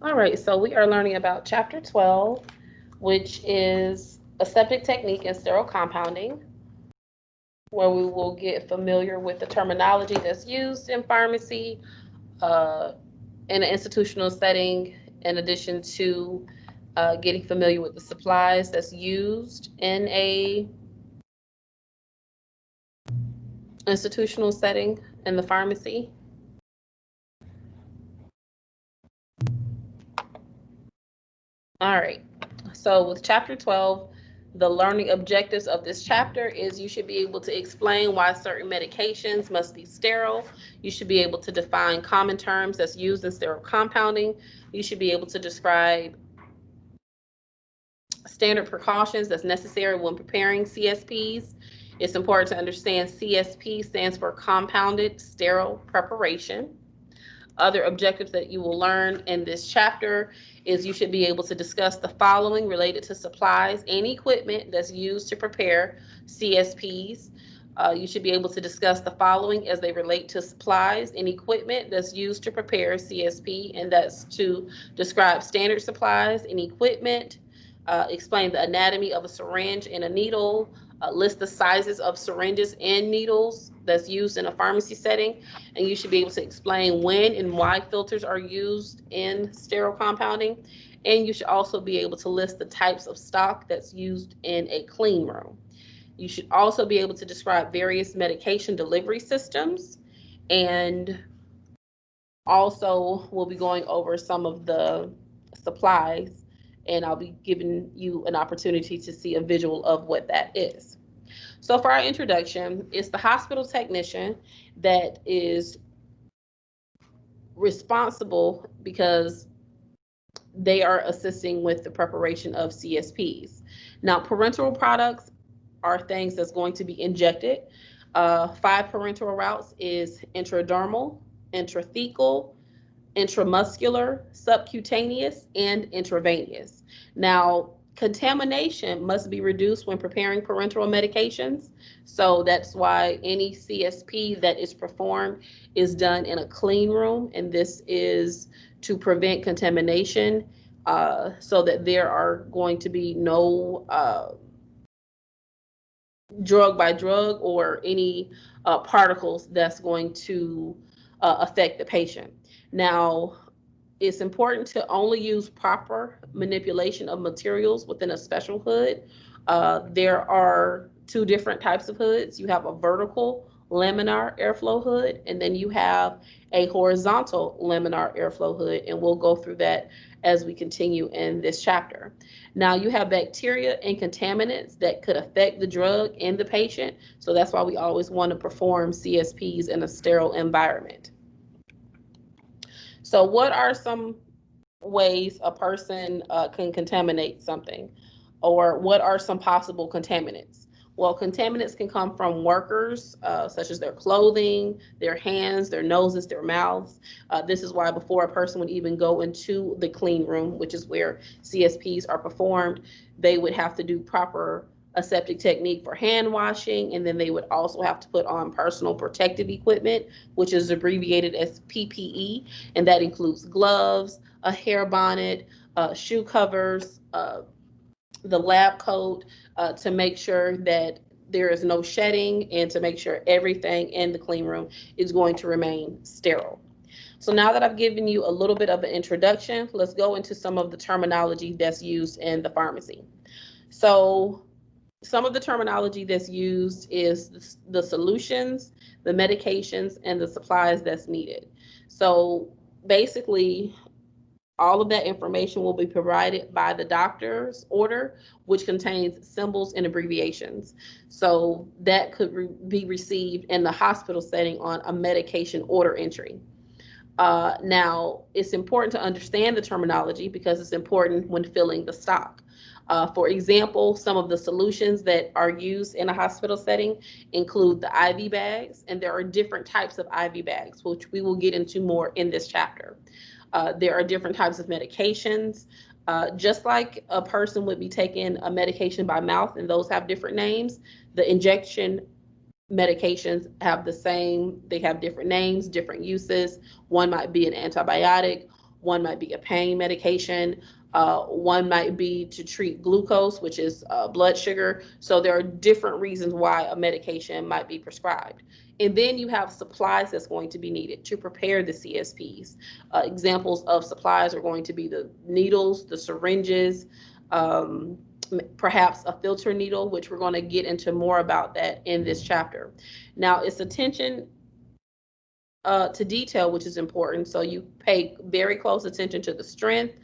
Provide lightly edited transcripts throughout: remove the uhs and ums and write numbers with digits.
All right, so we are learning about Chapter 12, which is Aseptic Technique and Sterile Compounding, where we will get familiar with the terminology that's used in pharmacy, in an institutional setting, in addition to getting familiar with the supplies that's used in a institutional setting in the pharmacy. All right, so with Chapter 12, the learning objectives of this chapter is you should be able to explain why certain medications must be sterile. You should be able to define common terms that's used in sterile compounding. You should be able to describe standard precautions that's necessary when preparing CSPs. It's important to understand CSP stands for Compounded Sterile Preparation. Other objectives that you will learn in this chapter is you should be able to discuss the following related to supplies and equipment that's used to prepare CSPs. You should be able to discuss the following as they relate to supplies and equipment that's used to prepare CSP, and that's to describe standard supplies and equipment, explain the anatomy of a syringe and a needle, list the sizes of syringes and needles that's used in a pharmacy setting, and you should be able to explain when and why filters are used in sterile compounding, and you should also be able to list the types of stock that's used in a clean room. You should also be able to describe various medication delivery systems, and also we'll be going over some of the supplies, and I'll be giving you an opportunity to see a visual of what that is. So for our introduction, it's the hospital technician that is responsible because they are assisting with the preparation of CSPs. Now, parenteral products are things that's going to be injected. 5 parenteral routes is intradermal, intrathecal, intramuscular, subcutaneous, and intravenous. Now, contamination must be reduced when preparing parenteral medications. So that's why any CSP that is performed is done in a clean room, and this is to prevent contamination, so that there are going to be no drug by drug or any particles that's going to affect the patient. Now, it's important to only use proper manipulation of materials within a special hood. There are 2 different types of hoods. You have a vertical laminar airflow hood, and then you have a horizontal laminar airflow hood, and we'll go through that as we continue in this chapter. Now, you have bacteria and contaminants that could affect the drug and the patient, so that's why we always want to perform CSPs in a sterile environment. So what are some ways a person can contaminate something, or what are some possible contaminants? Well, contaminants can come from workers, such as their clothing, their hands, their noses, their mouths. This is why before a person would even go into the clean room, which is where CSPs are performed, they would have to do proper aseptic technique for hand washing, and then they would also have to put on personal protective equipment, which is abbreviated as PPE, and that includes gloves, a hair bonnet, shoe covers, the lab coat, to make sure that there is no shedding and to make sure everything in the clean room is going to remain sterile. So now that I've given you a little bit of an introduction, let's go into some of the terminology that's used in the pharmacy. So some of the terminology that's used is the solutions, the medications, and the supplies that's needed. So basically, all of that information will be provided by the doctor's order, which contains symbols and abbreviations. So that could be received in the hospital setting on a medication order entry. Now, it's important to understand the terminology because it's important when filling the stock. For example, some of the solutions that are used in a hospital setting include the IV bags, and there are different types of IV bags, which we will get into more in this chapter. There are different types of medications. Just like a person would be taking a medication by mouth, and those have different names, the injection medications have the same, they have different names, different uses. One might be an antibiotic, One might be a pain medication. One might be to treat glucose, which is blood sugar. So there are different reasons why a medication might be prescribed. And then you have supplies that's going to be needed to prepare the CSPs. Examples of supplies are going to be the needles, the syringes, perhaps a filter needle, which we're going to get into more about that in this chapter. Now, it's attention to detail, which is important. So you pay very close attention to the strength,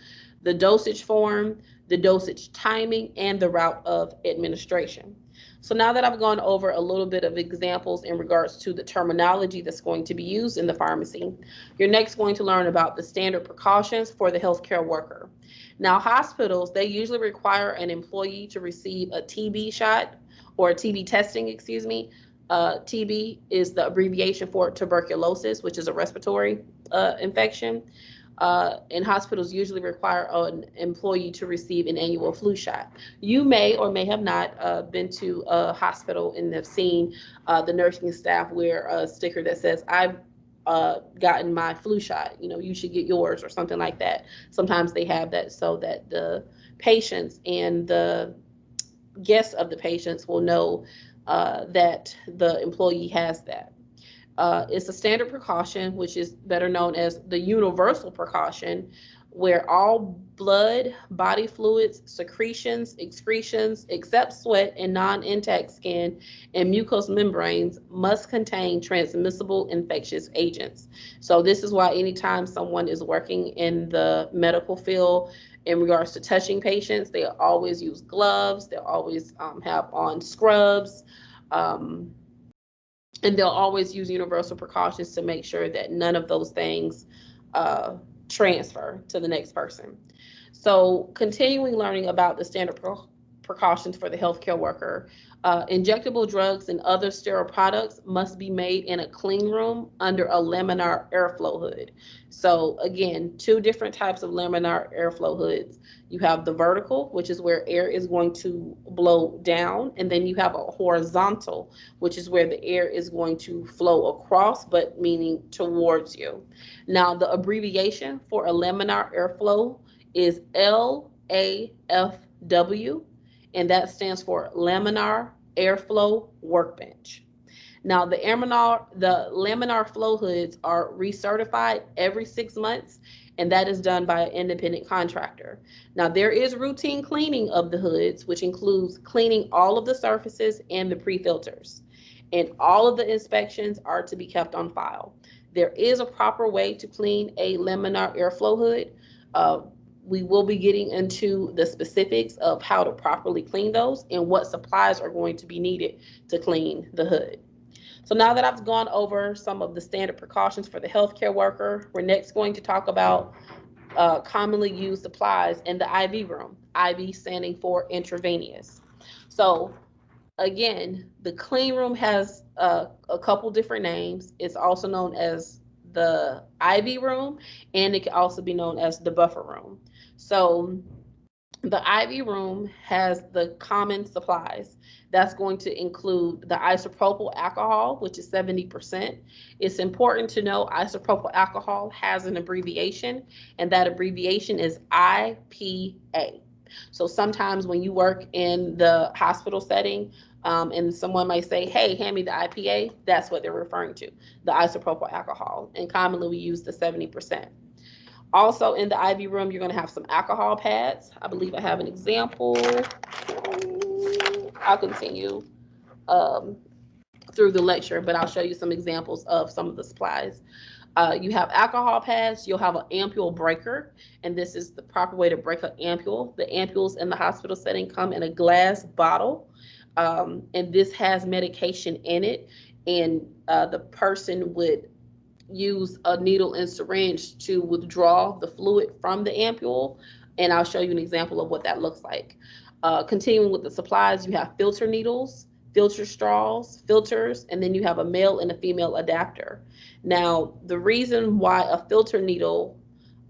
the dosage form, the dosage timing, and the route of administration. So now that I've gone over a little bit of examples in regards to the terminology that's going to be used in the pharmacy, you're next going to learn about the standard precautions for the healthcare worker. Now, hospitals, they usually require an employee to receive a TB shot or a TB testing, excuse me. TB is the abbreviation for tuberculosis, which is a respiratory infection. And hospitals usually require an employee to receive an annual flu shot. You may or may have not been to a hospital and have seen the nursing staff wear a sticker that says, I've gotten my flu shot, you should get yours, or something like that. Sometimes they have that so that the patients and the guests of the patients will know that the employee has that. It's a standard precaution, which is better known as the universal precaution, where all blood, body fluids, secretions, excretions, except sweat and non-intact skin and mucous membranes must contain transmissible infectious agents. So this is why anytime someone is working in the medical field in regards to touching patients, they always use gloves, they'll always have on scrubs, and they'll always use universal precautions to make sure that none of those things transfer to the next person. So continuing learning about the standard precautions for the healthcare worker, injectable drugs and other sterile products must be made in a clean room under a laminar airflow hood. So again, two different types of laminar airflow hoods. You have the vertical, which is where air is going to blow down, and then you have a horizontal, which is where the air is going to flow across, but meaning towards you. Now, the abbreviation for a laminar airflow is LAFW, and that stands for Laminar Airflow Workbench. Now, the laminar flow hoods are recertified every 6 months, and that is done by an independent contractor. Now, there is routine cleaning of the hoods, which includes cleaning all of the surfaces and the pre-filters. And all of the inspections are to be kept on file. There is a proper way to clean a laminar airflow hood. We will be getting into the specifics of how to properly clean those and what supplies are going to be needed to clean the hood. So now that I've gone over some of the standard precautions for the healthcare worker, we're next going to talk about commonly used supplies in the IV room, IV standing for intravenous. So again, the clean room has a couple different names. It's also known as the IV room, and it can also be known as the buffer room. So the IV room has the common supplies. That's going to include the isopropyl alcohol, which is 70%. It's important to know isopropyl alcohol has an abbreviation, and that abbreviation is IPA. So sometimes when you work in the hospital setting, and someone might say, hey, hand me the IPA, that's what they're referring to, the isopropyl alcohol. And commonly we use the 70%. Also in the IV room, you're going to have some alcohol pads. I believe I have an example. I'll continue through the lecture, but I'll show you some examples of some of the supplies. You have alcohol pads, you'll have an ampule breaker, and this is the proper way to break an ampule. The ampules in the hospital setting come in a glass bottle, and this has medication in it, and the person would use a needle and syringe to withdraw the fluid from the ampule, and I'll show you an example of what that looks like. Continuing with the supplies, you have filter needles, filter straws, filters, and then you have a male and a female adapter. Now, the reason why a filter needle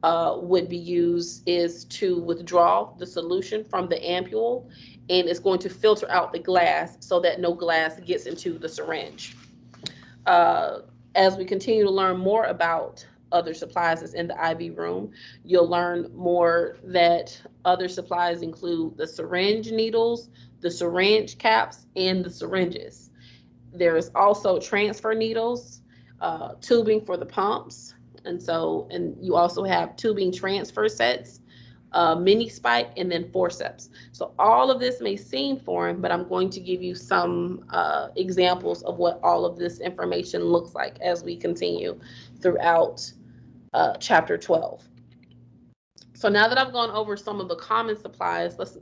would be used is to withdraw the solution from the ampule, and it's going to filter out the glass so that no glass gets into the syringe. As we continue to learn more about other supplies that's in the IV room. You'll learn more that other supplies include the syringe needles, the syringe caps, and the syringes. There's also transfer needles, tubing for the pumps, and you also have tubing transfer sets, mini spike, and then forceps. So all of this may seem foreign, but I'm going to give you some examples of what all of this information looks like as we continue throughout chapter 12. So now that I've gone over some of the common supplies, let's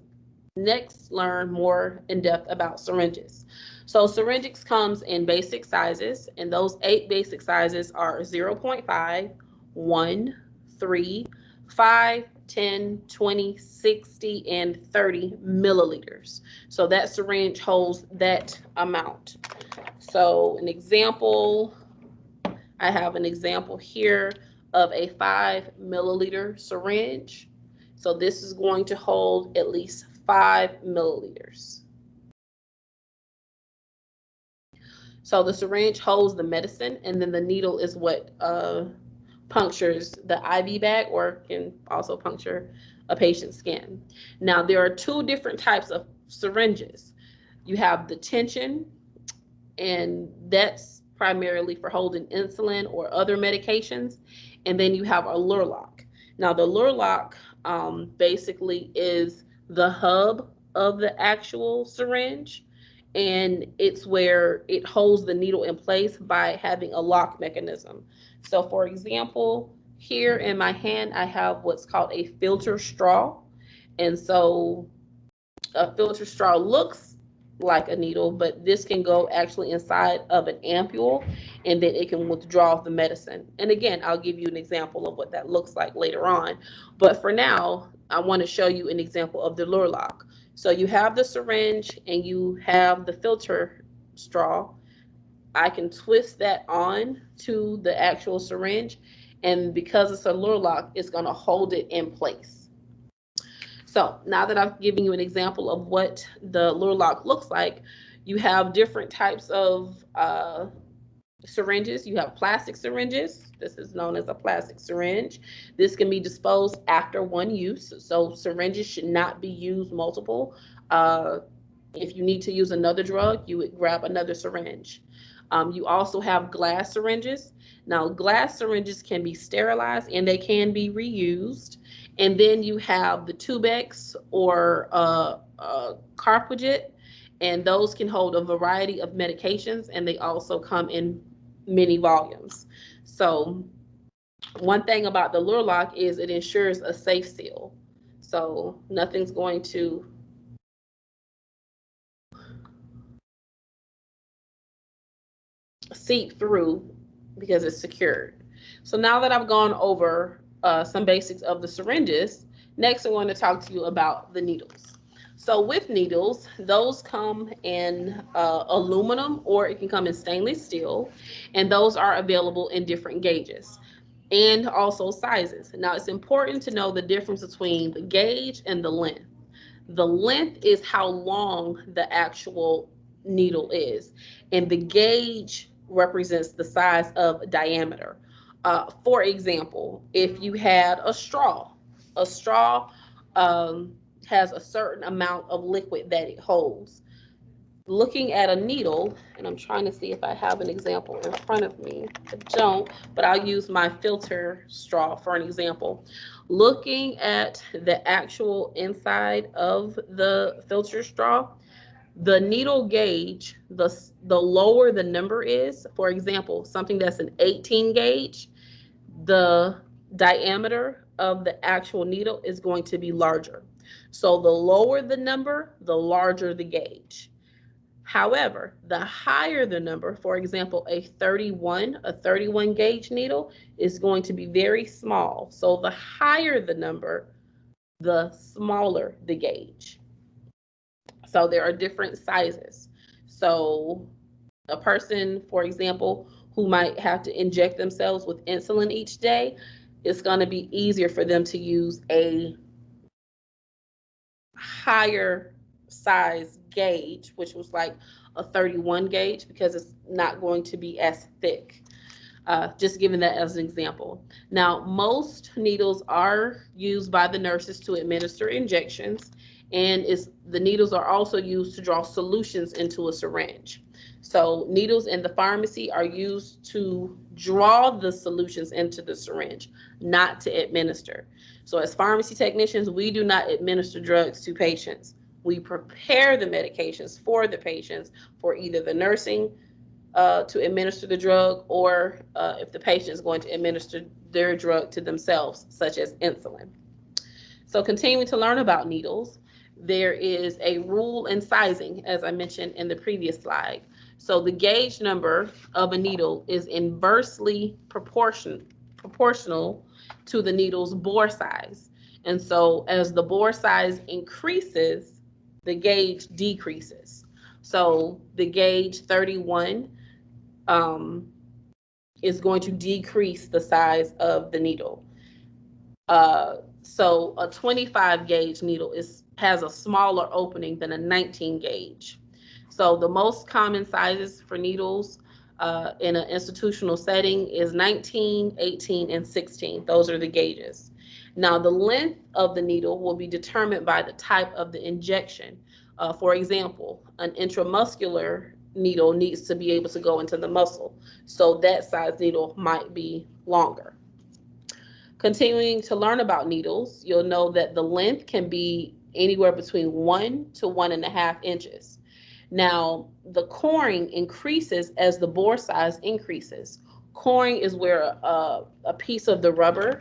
next learn more in depth about syringes. So syringes comes in basic sizes, and those 8 basic sizes are 0.5, 1, 3, 5, 10, 20, 60, and 30 milliliters. So that syringe holds that amount. So an example, I have an example here of a 5 milliliter syringe. So this is going to hold at least 5 milliliters. So the syringe holds the medicine, and then the needle is what punctures the IV bag, or can also puncture a patient's skin. Now, there are 2 different types of syringes. You have the tension, and that's primarily for holding insulin or other medications. And then you have a Lurlock. Now, the Lurlock basically is the hub of the actual syringe, and it's where it holds the needle in place by having a lock mechanism. So for example, here in my hand, I have what's called a filter straw. And so a filter straw looks like a needle, but this can go actually inside of an ampule, and then it can withdraw the medicine. And again, I'll give you an example of what that looks like later on. But for now, I want to show you an example of the Lurlock. So you have the syringe and you have the filter straw. I can twist that on to the actual syringe, and because it's a Lurlock, it's going to hold it in place. So now that I've given you an example of what the Lurlock looks like, you have different types of syringes. You have plastic syringes. This is known as a plastic syringe. This can be disposed after one use. So syringes should not be used multiple. If you need to use another drug, you would grab another syringe. You also have glass syringes. Now, glass syringes can be sterilized and they can be reused. And then you have the Tubex or Carpegit, and those can hold a variety of medications, and they also come in many volumes. So one thing about the Lurlock is it ensures a safe seal. So nothing's going to seep through because it's secured. So now that I've gone over some basics of the syringes, next I'm going to talk to you about the needles. So with needles, those come in aluminum, or it can come in stainless steel, and those are available in different gauges and also sizes. Now, it's important to know the difference between the gauge and the length. The length is how long the actual needle is, and the gauge represents the size of diameter. For example, if you had a straw has a certain amount of liquid that it holds. Looking at a needle, and I'm trying to see if I have an example in front of me. I don't, but I'll use my filter straw for an example. Looking at the actual inside of the filter straw, the needle gauge, the lower the number is, for example, something that's an 18 gauge, the diameter of the actual needle is going to be larger. So the lower the number, the larger the gauge. However, the higher the number, for example, a 31 gauge needle is going to be very small. So the higher the number, the smaller the gauge. So there are different sizes. So a person, for example, who might have to inject themselves with insulin each day, it's going to be easier for them to use a higher size gauge, which was like a 31 gauge, because it's not going to be as thick. Just giving that as an example. Now, most needles are used by the nurses to administer injections, and the needles are also used to draw solutions into a syringe. So needles in the pharmacy are used to draw the solutions into the syringe, not to administer. So as pharmacy technicians, we do not administer drugs to patients. We prepare the medications for the patients for either the nursing to administer the drug, or if the patient is going to administer their drug to themselves, such as insulin. So continuing to learn about needles, there is a rule in sizing, as I mentioned in the previous slide. So the gauge number of a needle is inversely proportional to the needle's bore size. And so as the bore size increases, the gauge decreases. So the gauge 31 is going to decrease the size of the needle. So a 25 gauge needle has a smaller opening than a 19 gauge. So the most common sizes for needles in an institutional setting is 19, 18, and 16. Those are the gauges. Now the length of the needle will be determined by the type of the injection. For example, an intramuscular needle needs to be able to go into the muscle, so that size needle might be longer. Continuing to learn about needles, you'll know that the length can be anywhere between 1 to 1.5 inches. Now, the coring increases as the bore size increases. Coring is where a piece of the rubber,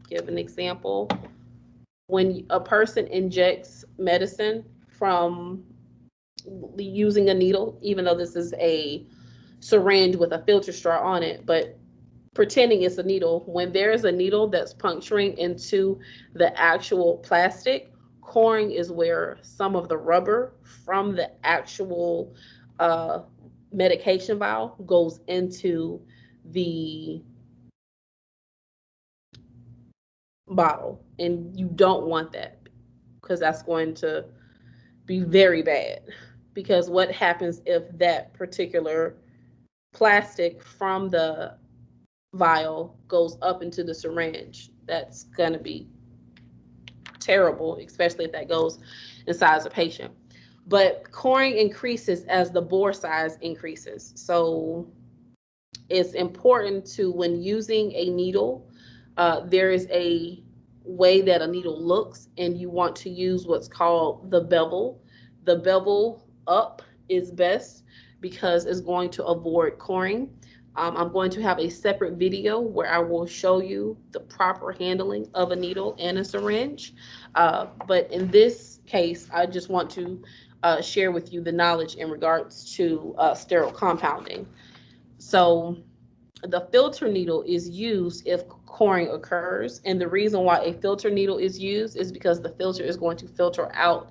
give an example, when a person injects medicine from using a needle, even though this is a syringe with a filter straw on it, but pretending it's a needle, when there's a needle that's puncturing into the actual plastic, coring is where some of the rubber from the actual medication vial goes into the bottle, and you don't want that, because that's going to be very bad. Because what happens if that particular plastic from the vial goes up into the syringe? That's going to be terrible, especially if that goes inside a patient. But coring increases as the bore size increases. So it's important to, when using a needle, there is a way that a needle looks, and you want to use what's called the bevel. The bevel up is best because it's going to avoid coring. I'm going to have a separate video where I will show you the proper handling of a needle and a syringe. But in this case, I just want to share with you the knowledge in regards to sterile compounding. So the filter needle is used if coring occurs. And the reason why a filter needle is used is because the filter is going to filter out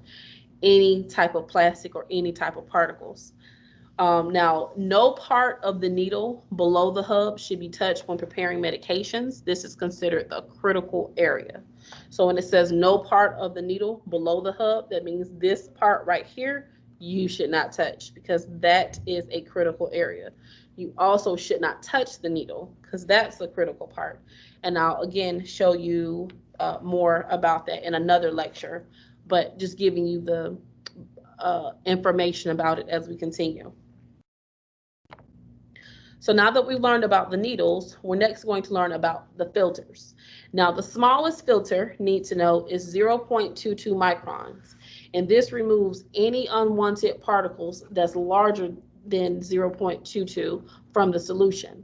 any type of plastic or any type of particles. Now, no part of the needle below the hub should be touched when preparing medications. This is considered the critical area. So when it says no part of the needle below the hub, that means this part right here, you should not touch, because that is a critical area. You also should not touch the needle, because that's the critical part. And I'll again show you more about that in another lecture, but just giving you the information about it as we continue. So now that we've learned about the needles, we're next going to learn about the filters. Now, the smallest filter, need to know, is 0.22 microns, and this removes any unwanted particles that's larger than 0.22 from the solution.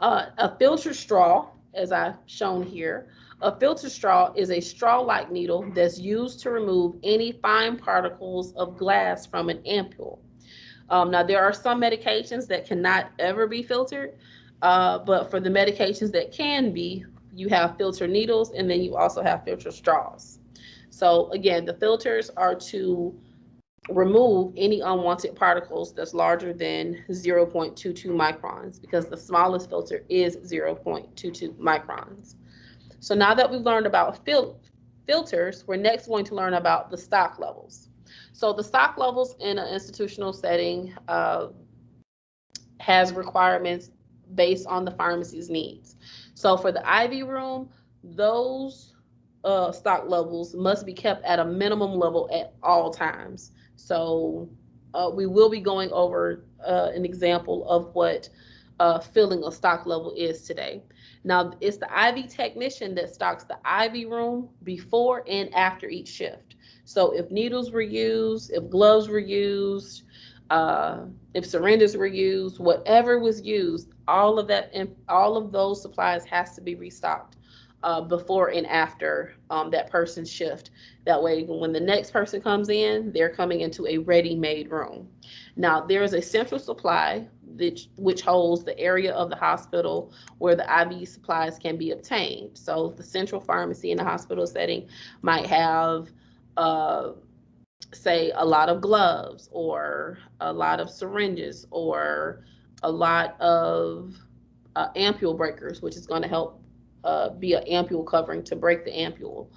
A filter straw, as I've shown here, a filter straw is a straw-like needle that's used to remove any fine particles of glass from an ampule. Now, there are some medications that cannot ever be filtered, but for the medications that can be, you have filter needles, and then you also have filter straws. So again, the filters are to remove any unwanted particles that's larger than 0.22 microns, because the smallest filter is 0.22 microns. So now that we've learned about filters, we're next going to learn about the stock levels. So the stock levels in an institutional setting has requirements based on the pharmacy's needs. So for the IV room, those stock levels must be kept at a minimum level at all times. So we will be going over an example of what filling a stock level is today. Now, it's the IV technician that stocks the IV room before and after each shift. So if needles were used, if gloves were used, if syringes were used, whatever was used, all of that, all of those supplies has to be restocked before and after that person's shift. That way, when the next person comes in, they're coming into a ready-made room. Now, there is a central supply which holds the area of the hospital where the IV supplies can be obtained. So the central pharmacy in the hospital setting might have, say, a lot of gloves or a lot of syringes or a lot of ampule breakers, which is going to help be an ampule covering to break the ampule.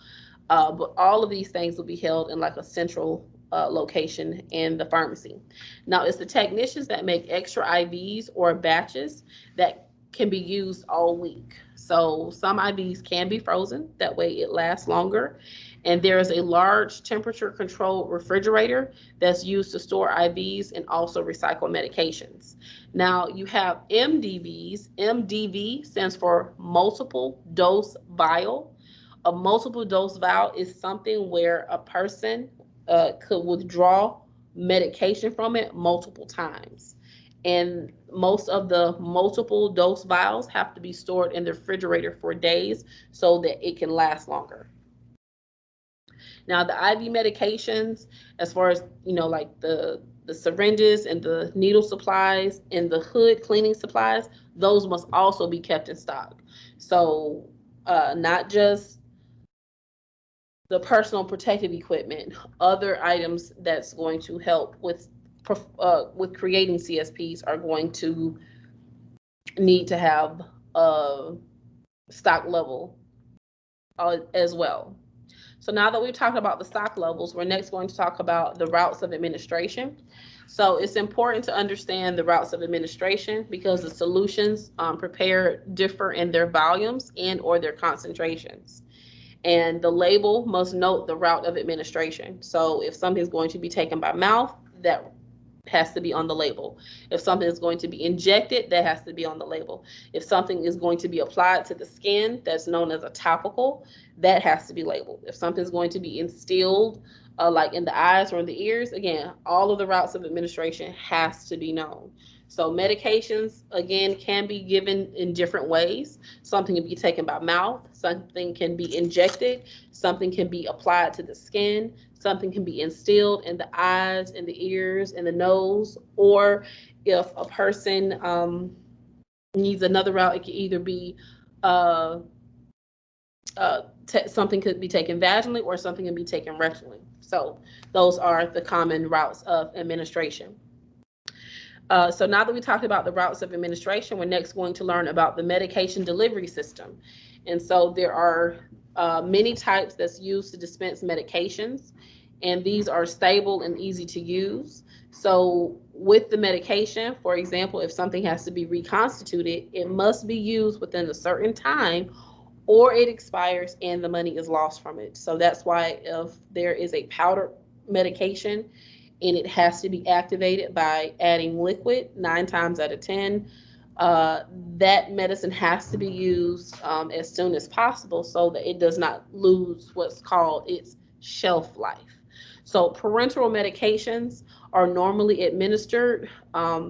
But all of these things will be held in like a central location in the pharmacy. Now, it's the technicians that make extra IVs or batches that can be used all week. So some IVs can be frozen, that way it lasts longer. And there is a large temperature controlled refrigerator that's used to store IVs and also recycle medications. Now you have MDVs. MDV stands for multiple dose vial. A multiple dose vial is something where a person could withdraw medication from it multiple times. And most of the multiple dose vials have to be stored in the refrigerator for days so that it can last longer. Now, the IV medications, as far as, like the syringes and the needle supplies and the hood cleaning supplies, those must also be kept in stock. So not just the personal protective equipment, other items that's going to help with creating CSPs are going to need to have a stock level as well. So now that we've talked about the stock levels, we're next going to talk about the routes of administration. So it's important to understand the routes of administration because the solutions prepared differ in their volumes and or their concentrations. And the label must note the route of administration. So if something's going to be taken by mouth, that has to be on the label. If something is going to be injected, that has to be on the label. If something is going to be applied to the skin, that's known as a topical, that has to be labeled. If something's going to be instilled, like in the eyes or in the ears, again, all of the routes of administration has to be known. So medications, again, can be given in different ways. Something can be taken by mouth, something can be injected, something can be applied to the skin, something can be instilled in the eyes, in the ears, in the nose, or if a person needs another route, it can either be something could be taken vaginally or something can be taken rectally. So those are the common routes of administration. So now that we talked about the routes of administration, we're next going to learn about the medication delivery system. And so there are many types that's used to dispense medications, and these are stable and easy to use. So with the medication, for example, if something has to be reconstituted, it must be used within a certain time or it expires and the money is lost from it. So that's why if there is a powdered medication and it has to be activated by adding liquid, 9 times out of 10, that medicine has to be used as soon as possible so that it does not lose what's called its shelf life. So parenteral medications are normally administered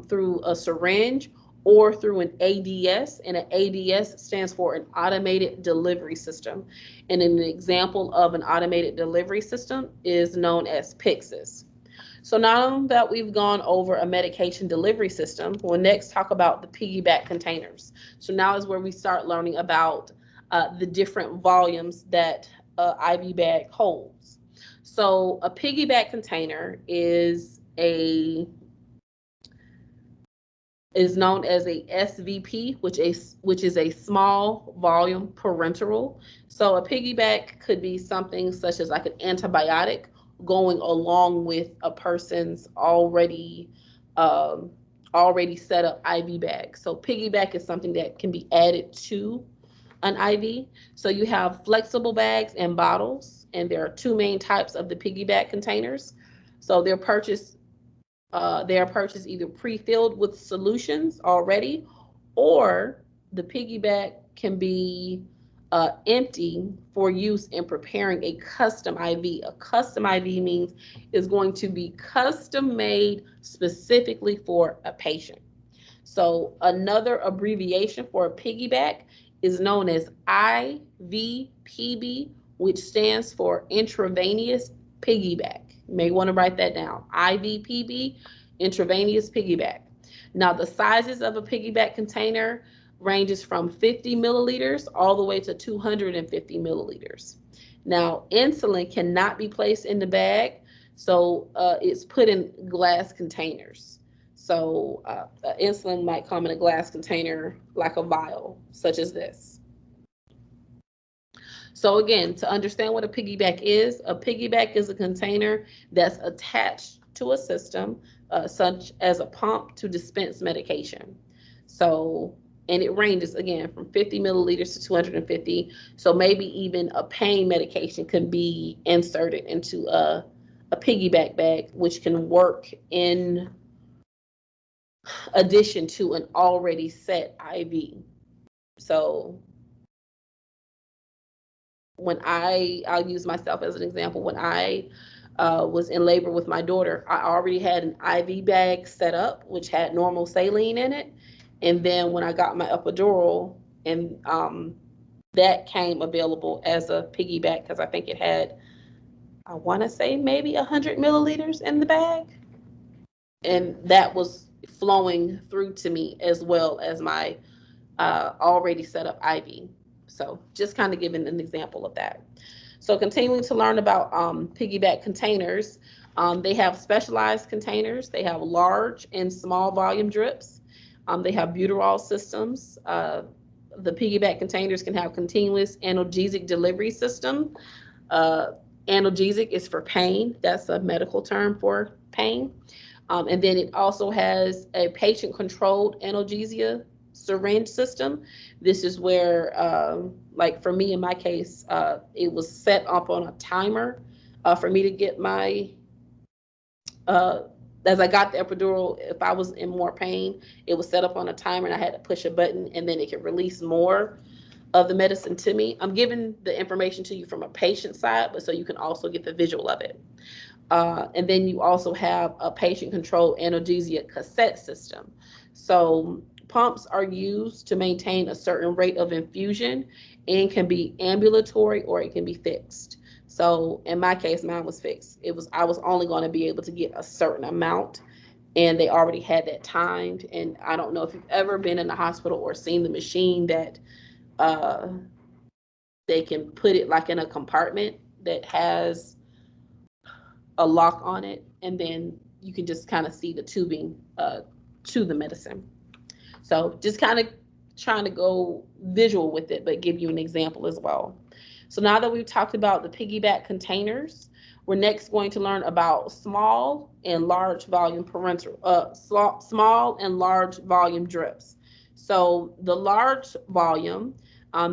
through a syringe or through an ADS, and an ADS stands for an automated delivery system. And an example of an automated delivery system is known as Pyxis. So now that we've gone over a medication delivery system, we'll next talk about the piggyback containers. So now is where we start learning about the different volumes that IV bag holds. So a piggyback container is known as a SVP, which is a small volume parenteral. So a piggyback could be something such as like an antibiotic going along with a person's already already set up IV bag. So piggyback is something that can be added to an IV. So you have flexible bags and bottles, and there are two main types of the piggyback containers. So they are purchased either pre-filled with solutions already, or the piggyback can be empty for use in preparing a custom IV. A custom IV means it's going to be custom made specifically for a patient. So another abbreviation for a piggyback is known as IVPB, which stands for intravenous piggyback. You may want to write that down. IVPB, intravenous piggyback. Now the sizes of a piggyback container ranges from 50 milliliters all the way to 250 milliliters. Now insulin cannot be placed in the bag, so it's put in glass containers. So insulin might come in a glass container like a vial, such as this. So again, to understand what a piggyback is a container that's attached to a system, such as a pump to dispense medication. So, and it ranges again from 50 milliliters to 250. So maybe even a pain medication can be inserted into a piggyback bag, which can work in addition to an already set IV. So I'll use myself as an example. When I was in labor with my daughter, I already had an IV bag set up, which had normal saline in it. And then when I got my epidural, and that came available as a piggyback, because I think it had, I want to say maybe 100 milliliters in the bag. And that was flowing through to me as well as my already set up IV. So just kind of giving an example of that. So continuing to learn about piggyback containers, they have specialized containers. They have large and small volume drips. They have butyrol systems. The piggyback containers can have continuous analgesic delivery system. Analgesic is for pain. That's a medical term for pain. And then it also has a patient-controlled analgesia syringe system. This is where, like for me in my case, it was set up on a timer for me to get my, as I got the epidural, if I was in more pain, it was set up on a timer and I had to push a button and then it could release more of the medicine to me. I'm giving the information to you from a patient side, but so you can also get the visual of it. And then you also have a patient-controlled analgesia cassette system. So pumps are used to maintain a certain rate of infusion and can be ambulatory or it can be fixed. So in my case, mine was fixed. I was only going to be able to get a certain amount, and they already had that timed. And I don't know if you've ever been in the hospital or seen the machine that they can put it like in a compartment that has a lock on it, and then you can just kind of see the tubing to the medicine. So just kind of trying to go visual with it, but give you an example as well. So now that we've talked about the piggyback containers, we're next going to learn about small and large volume small and large volume drips. So the large volume,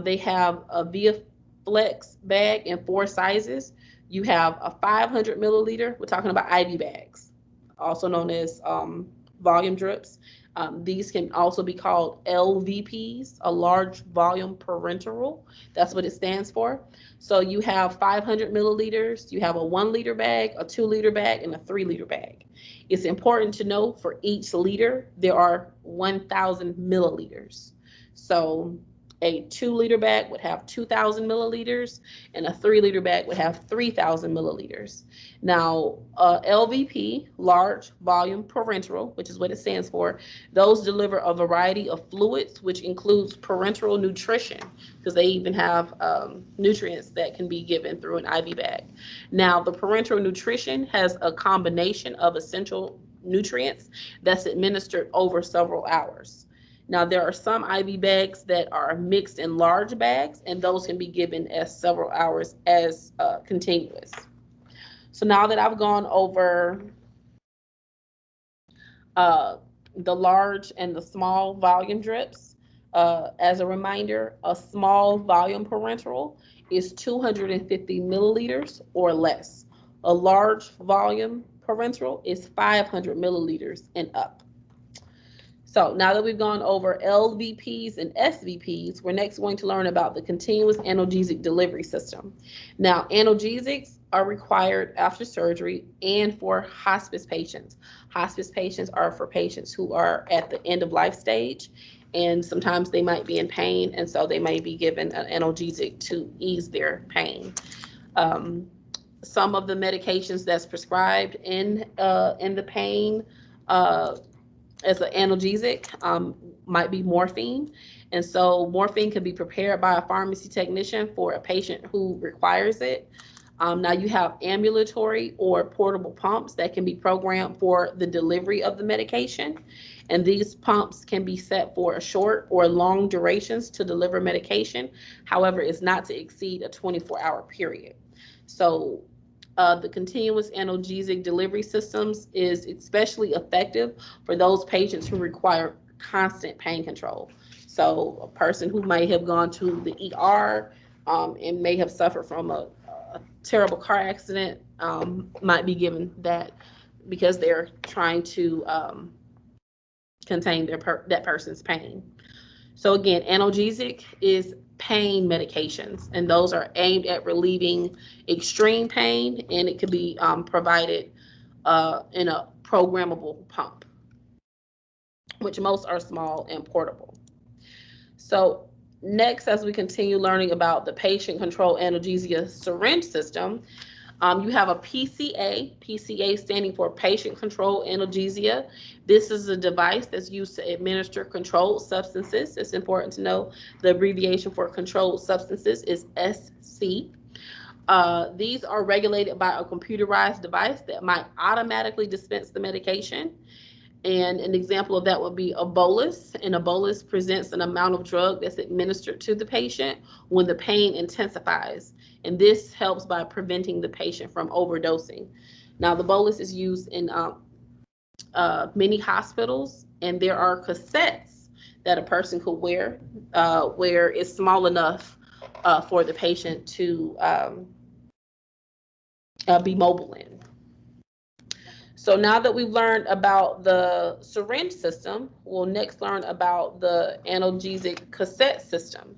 they have a ViaFlex bag in 4 sizes. You have a 500 milliliter. We're talking about IV bags, also known as volume drips. These can also be called LVPs, a large volume parenteral. That's what it stands for. So you have 500 milliliters, you have a 1 liter bag, a 2 liter bag, and a 3 liter bag. It's important to know for each liter, there are 1,000 milliliters. So a 2 liter bag would have 2,000 milliliters, and a 3 liter bag would have 3,000 milliliters. Now, LVP, large volume parenteral, which is what it stands for, those deliver a variety of fluids, which includes parenteral nutrition, because they even have nutrients that can be given through an IV bag. Now, the parenteral nutrition has a combination of essential nutrients that's administered over several hours. Now, there are some IV bags that are mixed in large bags, and those can be given as several hours as continuous. So now that I've gone over the large and the small volume drips. As a reminder, a small volume parenteral is 250 milliliters or less. A large volume parenteral is 500 milliliters and up. So now that we've gone over LVPs and SVPs, we're next going to learn about the continuous analgesic delivery system. Now, analgesics are required after surgery and for hospice patients. Hospice patients are for patients who are at the end of life stage, and sometimes they might be in pain, and so they may be given an analgesic to ease their pain. Some of the medications that's prescribed in the pain as an analgesic might be morphine. And so morphine can be prepared by a pharmacy technician for a patient who requires it. Now you have ambulatory or portable pumps that can be programmed for the delivery of the medication. And these pumps can be set for a short or long durations to deliver medication. However, it's not to exceed a 24-hour period. So the continuous analgesic delivery systems is especially effective for those patients who require constant pain control. So a person who may have gone to the ER and may have suffered from a terrible car accident might be given that because they're trying to contain that person's pain. So again, analgesic is pain medications, and those are aimed at relieving extreme pain, and it could be provided in a programmable pump, which most are small and portable. So next, as we continue learning about the patient control analgesia syringe system, you have a PCA standing for patient control analgesia. This is a device that's used to administer controlled substances. It's important to know the abbreviation for controlled substances is SC. These are regulated by a computerized device that might automatically dispense the medication. And an example of that would be a bolus. And a bolus presents an amount of drug that's administered to the patient when the pain intensifies. And this helps by preventing the patient from overdosing. Now, the bolus is used in many hospitals, and there are cassettes that a person could wear where it's small enough for the patient to be mobile in. So now that we've learned about the syringe system, we'll next learn about the analgesic cassette system.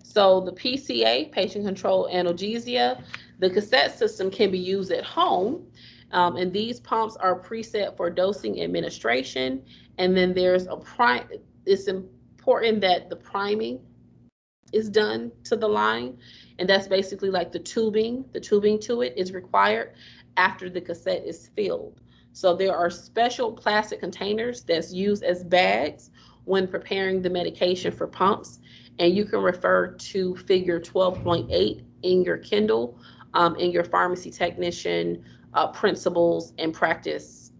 So the PCA, patient control analgesia, the cassette system can be used at home, and these pumps are preset for dosing administration. And then there's it's important that the priming is done to the line, and that's basically like the tubing to it is required after the cassette is filled. So there are special plastic containers that's used as bags when preparing the medication for pumps, and you can refer to figure 12.8 in your Kindle, in your pharmacy technician principles and practice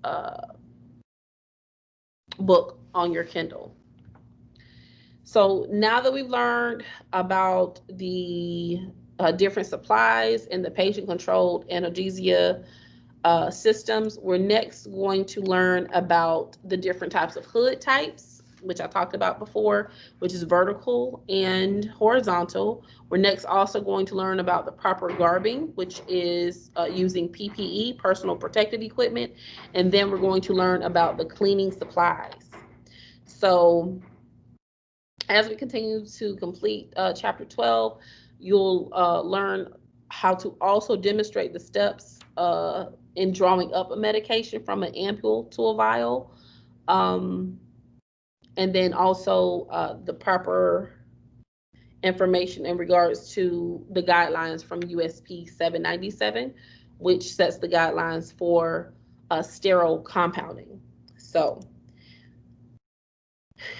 book on your Kindle. So now that we've learned about the different supplies and the patient-controlled analgesia systems, we're next going to learn about the different types of hood types, which I talked about before, which is vertical and horizontal. We're next also going to learn about the proper garbing, which is using PPE, personal protective equipment, and then we're going to learn about the cleaning supplies. So as we continue to complete chapter 12, you'll learn how to also demonstrate the steps in drawing up a medication from an ampule to a vial, and then also the proper information in regards to the guidelines from USP 797, which sets the guidelines for sterile compounding. So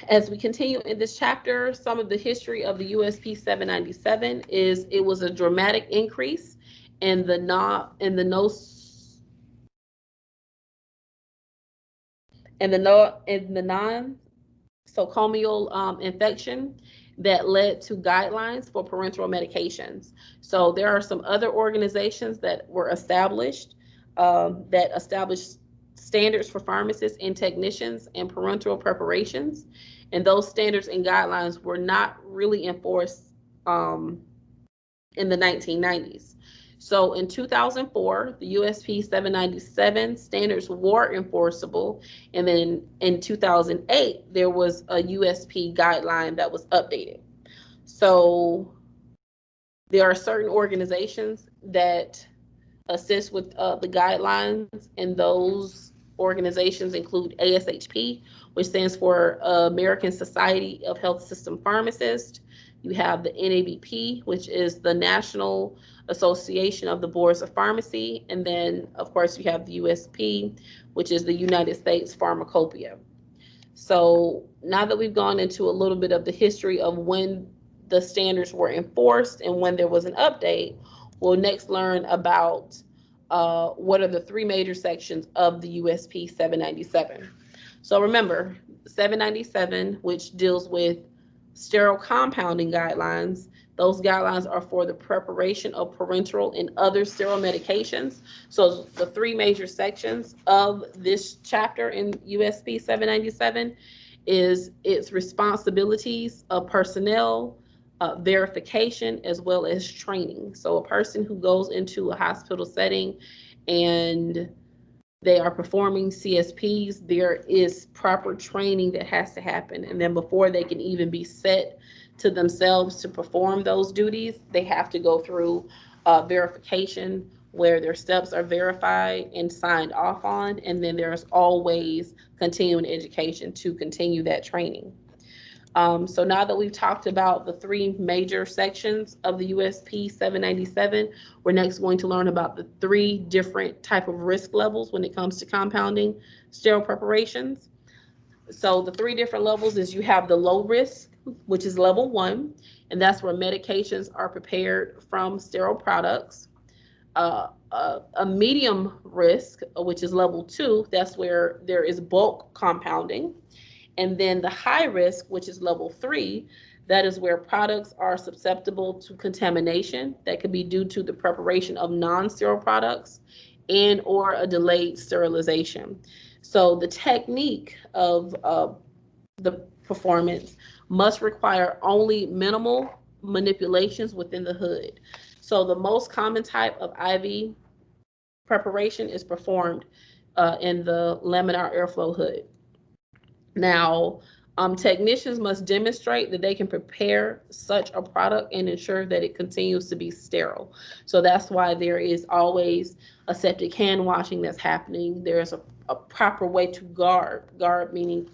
as we continue in this chapter, some of the history of the USP 797 is it was a dramatic increase in the non-nosocomial infection that led to guidelines for parenteral medications. So there are some other organizations that were established that established standards for pharmacists and technicians and parenteral preparations. And those standards and guidelines were not really enforced in the 1990s. So in 2004, the USP 797 standards were enforceable. And then in 2008, there was a USP guideline that was updated. So there are certain organizations that assist with the guidelines, and those organizations include ASHP, which stands for American Society of Health System Pharmacists. You have the NABP, which is the National Association of the Boards of Pharmacy, and then of course you have the USP, which is the United States Pharmacopoeia. So now that we've gone into a little bit of the history of when the standards were enforced and when there was an update, we'll next learn about what are the three major sections of the USP 797. So remember, 797, which deals with sterile compounding guidelines, those guidelines are for the preparation of parenteral and other sterile medications. So the three major sections of this chapter in USP 797 is its responsibilities of personnel, verification, as well as training. So a person who goes into a hospital setting and they are performing CSPs, there is proper training that has to happen. And then before they can even be set to themselves to perform those duties, they have to go through verification where their steps are verified and signed off on. And then there's always continuing education to continue that training. So now that we've talked about the three major sections of the USP 797, we're next going to learn about the three different type of risk levels when it comes to compounding sterile preparations. So the three different levels is you have the low risk, which is level 1, and that's where medications are prepared from sterile products. A medium risk, which is level 2, that's where there is bulk compounding. And then the high risk, which is level 3, that is where products are susceptible to contamination that could be due to the preparation of non-sterile products and or a delayed sterilization. So the technique of the performance must require only minimal manipulations within the hood. So the most common type of IV preparation is performed in the laminar airflow hood. Now, technicians must demonstrate that they can prepare such a product and ensure that it continues to be sterile. So that's why there is always aseptic hand washing that's happening. There's a proper way to guard meaning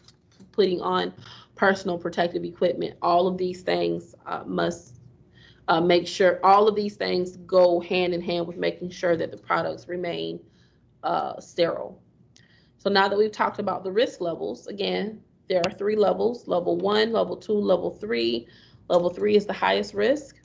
putting on personal protective equipment. All of these things must make sure, all of these things go hand in hand with making sure that the products remain sterile. So now that we've talked about the risk levels, again, there are 3 levels, level 1, level 2, level 3. Level 3 is the highest risk.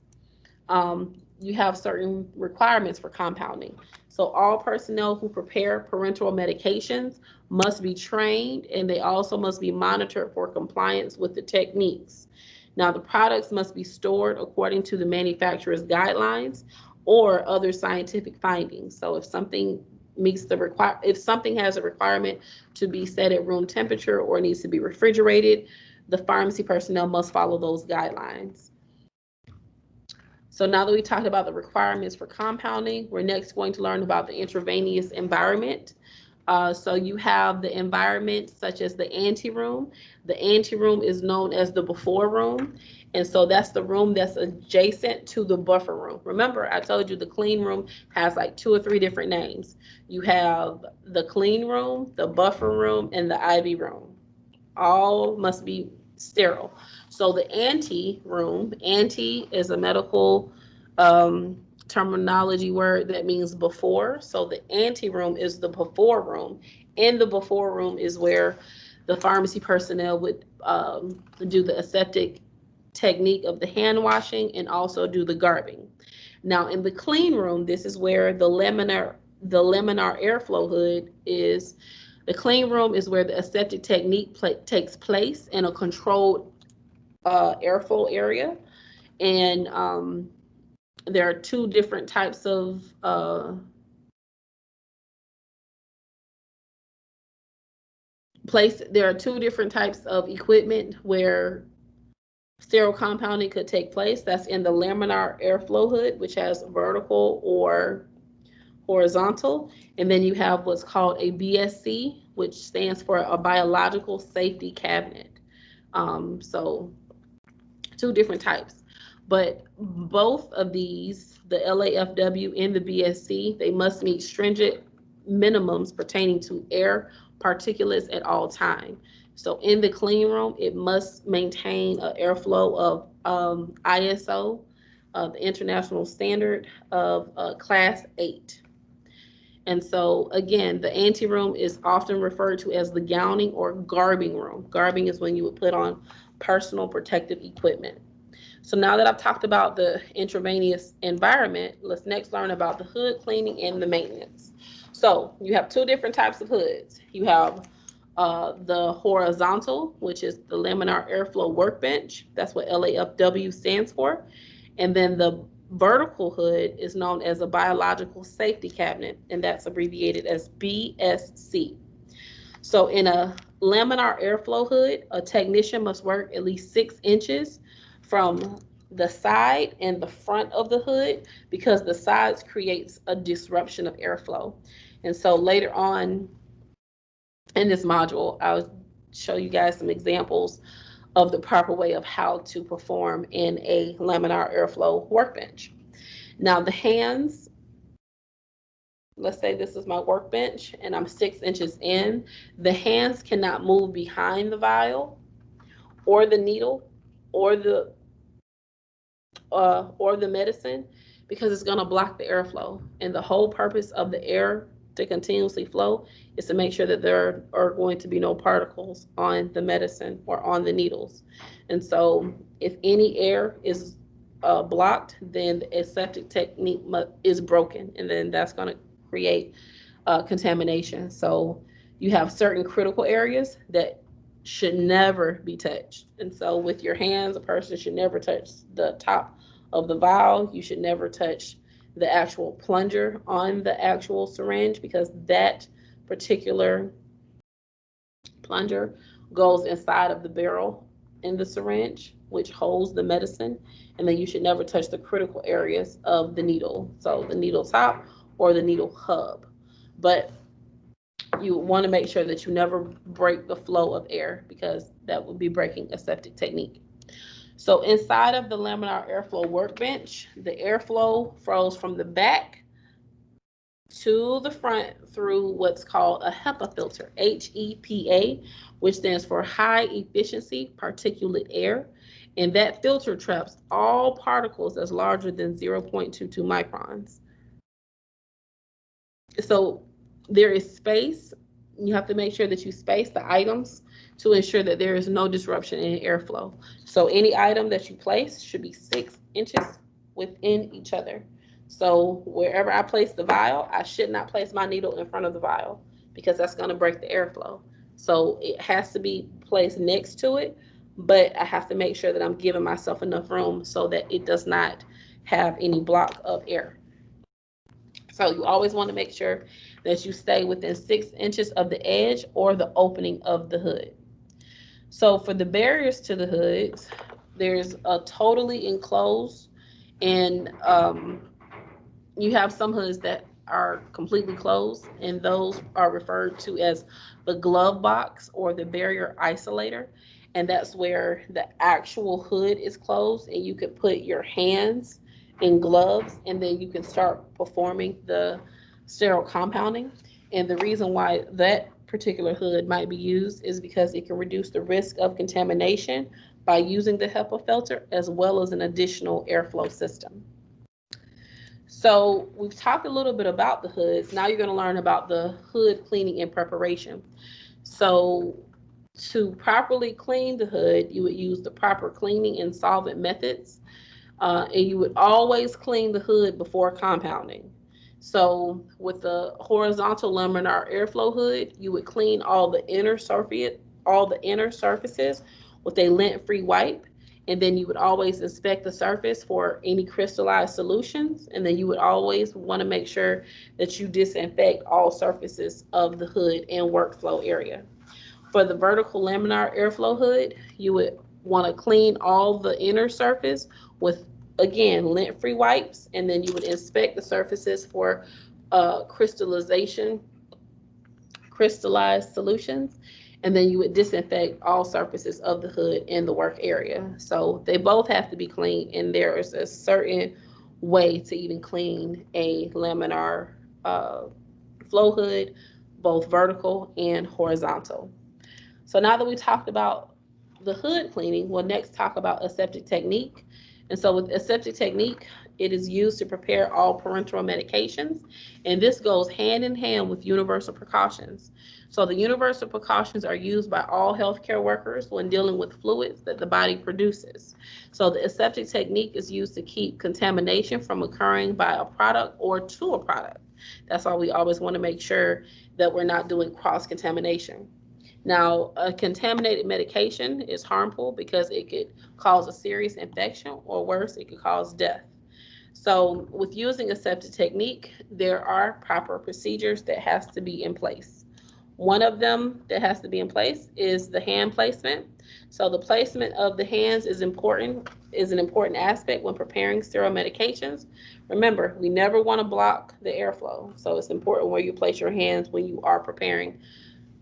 You have certain requirements for compounding. So all personnel who prepare parenteral medications must be trained, and they also must be monitored for compliance with the techniques. Now, the products must be stored according to the manufacturer's guidelines or other scientific findings. So if something meets the if something has a requirement to be set at room temperature or needs to be refrigerated, the pharmacy personnel must follow those guidelines. So now that we talked about the requirements for compounding, we're next going to learn about the intravenous environment. So you have the environment such as the anteroom. The anteroom is known as the before room. And so that's the room that's adjacent to the buffer room. Remember, I told you the clean room has like 2 or 3 different names. You have the clean room, the buffer room, and the IV room. All must be sterile. So the ante room, ante is a medical terminology word that means before. So the ante room is the before room. In the before room is where the pharmacy personnel would do the aseptic technique of the hand washing and also do the garbing. Now in the clean room, this is where the laminar airflow hood is. The clean room is where the aseptic technique takes place in a controlled airflow area. And there are 2 different types of There are two different types of equipment where sterile compounding could take place. That's in the laminar airflow hood, which has vertical or horizontal. And then you have what's called a BSC, which stands for a biological safety cabinet. So two different types. But both of these, the LAFW and the BSC, they must meet stringent minimums pertaining to air particulates at all time. So in the clean room, it must maintain an airflow of ISO, the international standard of class 8. And so again, the anteroom is often referred to as the gowning or garbing room. Garbing is when you would put on personal protective equipment. So now that I've talked about the intravenous environment, let's next learn about the hood cleaning and the maintenance. So you have two different types of hoods. You have the horizontal, which is the laminar airflow workbench. That's what LAFW stands for. And then the vertical hood is known as a biological safety cabinet, and that's abbreviated as BSC. So in a laminar airflow hood, a technician must work at least 6 inches from the side and the front of the hood, because the sides creates a disruption of airflow. And so later on in this module, I'll show you guys some examples of the proper way of how to perform in a laminar airflow workbench. Now the hands, let's say this is my workbench and I'm 6 inches in, the hands cannot move behind the vial or the needle or the medicine, because it's going to block the airflow. And the whole purpose of the air to continuously flow is to make sure that there are going to be no particles on the medicine or on the needles. And so if any air is blocked, then the aseptic technique is broken, and then that's going to create contamination. So you have certain critical areas that should never be touched. And so with your hands, a person should never touch the top of the vial. You should never touch the actual plunger on the actual syringe, because that particular plunger goes inside of the barrel in the syringe, which holds the medicine. And then you should never touch the critical areas of the needle, so the needle top or the needle hub. But you want to make sure that you never break the flow of air, because that would be breaking aseptic technique. So inside of the laminar airflow workbench, the airflow flows from the back to the front through what's called a HEPA filter, HEPA, which stands for high efficiency particulate air. And that filter traps all particles that's larger than 0.22 microns. So there is space. You have to make sure that you space the items to ensure that there is no disruption in airflow. So any item that you place should be 6 inches within each other. So wherever I place the vial, I should not place my needle in front of the vial, because that's going to break the airflow. So it has to be placed next to it, but I have to make sure that I'm giving myself enough room so that it does not have any block of air. So you always want to make sure that you stay within 6 inches of the edge or the opening of the hood. So for the barriers to the hoods, there's a totally enclosed, and you have some hoods that are completely closed, and those are referred to as the glove box or the barrier isolator. And that's where the actual hood is closed, and you could put your hands in gloves, and then you can start performing the sterile compounding. And the reason why that particular hood might be used is because it can reduce the risk of contamination by using the HEPA filter, as well as an additional airflow system. So we've talked a little bit about the hoods. Now you're going to learn about the hood cleaning and preparation. So to properly clean the hood, you would use the proper cleaning and solvent methods. And you would always clean the hood before compounding. So with the horizontal laminar airflow hood, you would clean all the inner surfaces with a lint-free wipe. And then you would always inspect the surface for any crystallized solutions. And then you would always want to make sure that you disinfect all surfaces of the hood and workflow area. For the vertical laminar airflow hood, you would want to clean all the inner surface with, again, lint-free wipes, and then you would inspect the surfaces for crystallized solutions, and then you would disinfect all surfaces of the hood in the work area. So they both have to be clean, and there is a certain way to even clean a laminar flow hood, both vertical and horizontal. So now that we talked about the hood cleaning, we'll next talk about aseptic technique. And so with aseptic technique, it is used to prepare all parenteral medications, and this goes hand in hand with universal precautions. So the universal precautions are used by all healthcare workers when dealing with fluids that the body produces. So the aseptic technique is used to keep contamination from occurring by a product or to a product. That's why we always want to make sure that we're not doing cross-contamination. Now, a contaminated medication is harmful because it could cause a serious infection, or worse, it could cause death. So with using aseptic technique, there are proper procedures that has to be in place. One of them that has to be in place is the hand placement. So the placement of the hands is an important aspect when preparing sterile medications. Remember, we never want to block the airflow. So it's important where you place your hands when you are preparing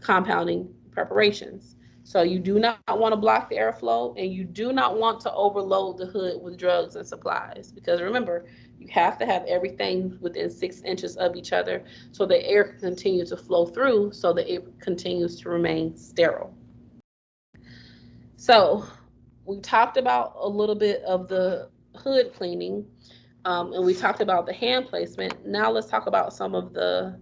compounding preparations. So you do not want to block the airflow, and you do not want to overload the hood with drugs and supplies, because remember, you have to have everything within 6 inches of each other so the air can continue to flow through, so that it continues to remain sterile. So we talked about a little bit of the hood cleaning, and we talked about the hand placement. Now let's talk about some of the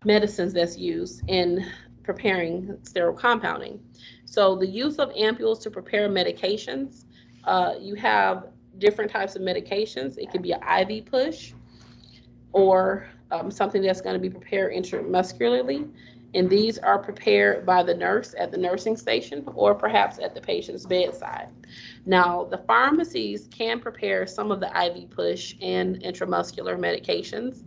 medicines that's used in preparing sterile compounding. So the use of ampules to prepare medications, you have different types of medications. It could be an IV push, or something that's going to be prepared intramuscularly. And these are prepared by the nurse at the nursing station, or perhaps at the patient's bedside. Now, the pharmacies can prepare some of the IV push and intramuscular medications,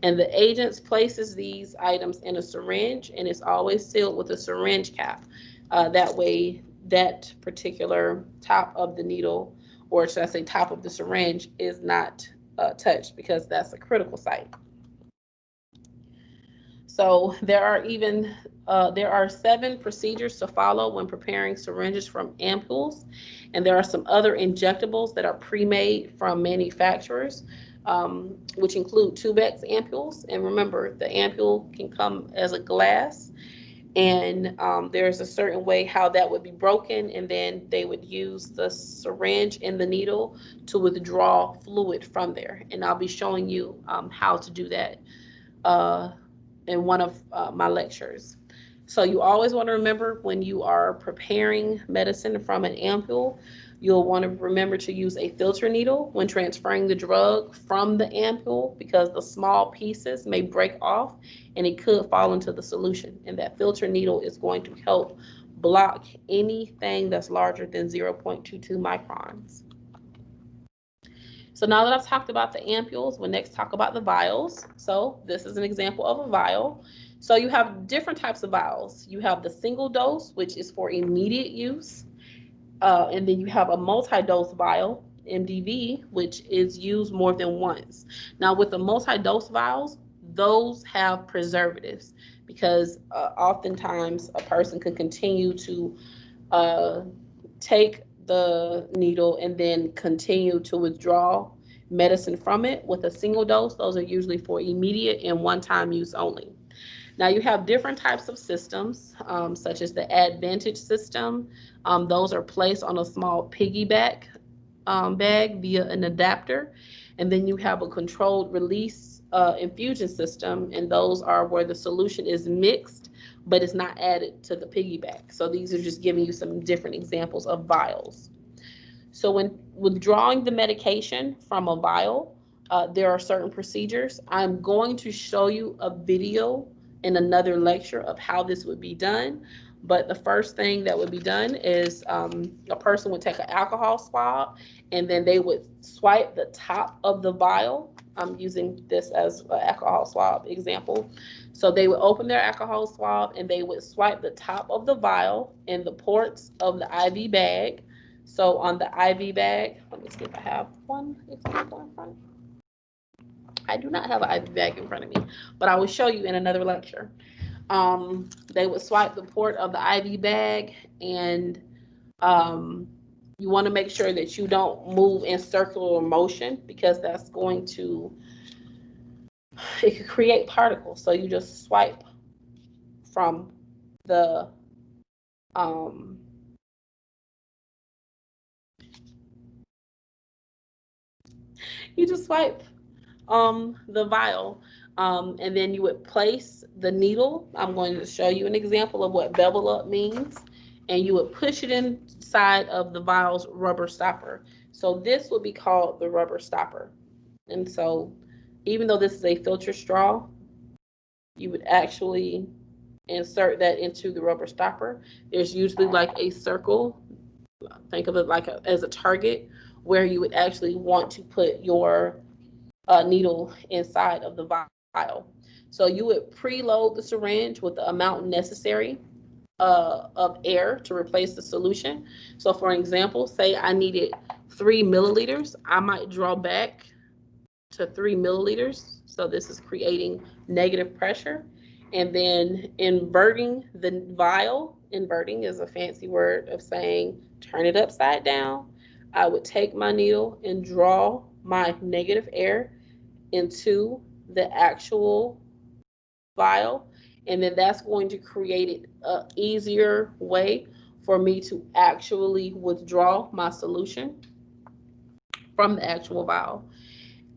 and the agents places these items in a syringe, and it's always sealed with a syringe cap. That way, that particular top of the needle, or should I say top of the syringe, is not touched, because that's a critical site. So there are 7 procedures to follow when preparing syringes from ampules, and there are some other injectables that are pre-made from manufacturers, which include Tubex ampules. And remember, the ampule can come as a glass, and there's a certain way how that would be broken, and then they would use the syringe and the needle to withdraw fluid from there. And I'll be showing you how to do that in one of my lectures. So you always want to remember, when you are preparing medicine from an ampule, you'll want to remember to use a filter needle when transferring the drug from the ampule, because the small pieces may break off and it could fall into the solution. And that filter needle is going to help block anything that's larger than 0.22 microns. So now that I've talked about the ampules, we'll next talk about the vials. So this is an example of a vial. So you have different types of vials. You have the single dose, which is for immediate use. And then you have a multi-dose vial, MDV, which is used more than once. Now with the multi-dose vials, those have preservatives, because oftentimes a person can continue to take the needle and then continue to withdraw medicine from it. With a single dose, those are usually for immediate and one-time use only. Now you have different types of systems, such as the Advantage system. Those are placed on a small piggyback bag via an adapter. And then you have a controlled release infusion system, and those are where the solution is mixed, but it's not added to the piggyback. So these are just giving you some different examples of vials. So when withdrawing the medication from a vial, there are certain procedures. I'm going to show you a video in another lecture of how this would be done. But the first thing that would be done is a person would take an alcohol swab, and then they would swipe the top of the vial I'm using this as an alcohol swab example. So they would open their alcohol swab and they would swipe the top of the vial and the ports of the IV bag. So on the IV bag, let me see if I have one example in front. I do not have an IV bag in front of me, but I will show you in another lecture. They would swipe the port of the IV bag, and you want to make sure that you don't move in circular motion, because that's going to, it could create particles. So you just swipe from the you just swipe the vial, and then you would place the needle. I'm going to show you an example of what bevel up means, and you would push it inside of the vial's rubber stopper. So this would be called the rubber stopper. And so even though this is a filter straw, you would actually insert that into the rubber stopper. There's usually like a circle, think of it like as a target, where you would actually want to put your needle inside of the vial. So you would preload the syringe with the amount necessary of air to replace the solution. So for example, say I needed 3 milliliters, I might draw back to 3 milliliters. So this is creating negative pressure. And then inverting the vial, inverting is a fancy word of saying turn it upside down. I would take my needle and draw my negative air into the actual vial, and then that's going to create an easier way for me to actually withdraw my solution from the actual vial.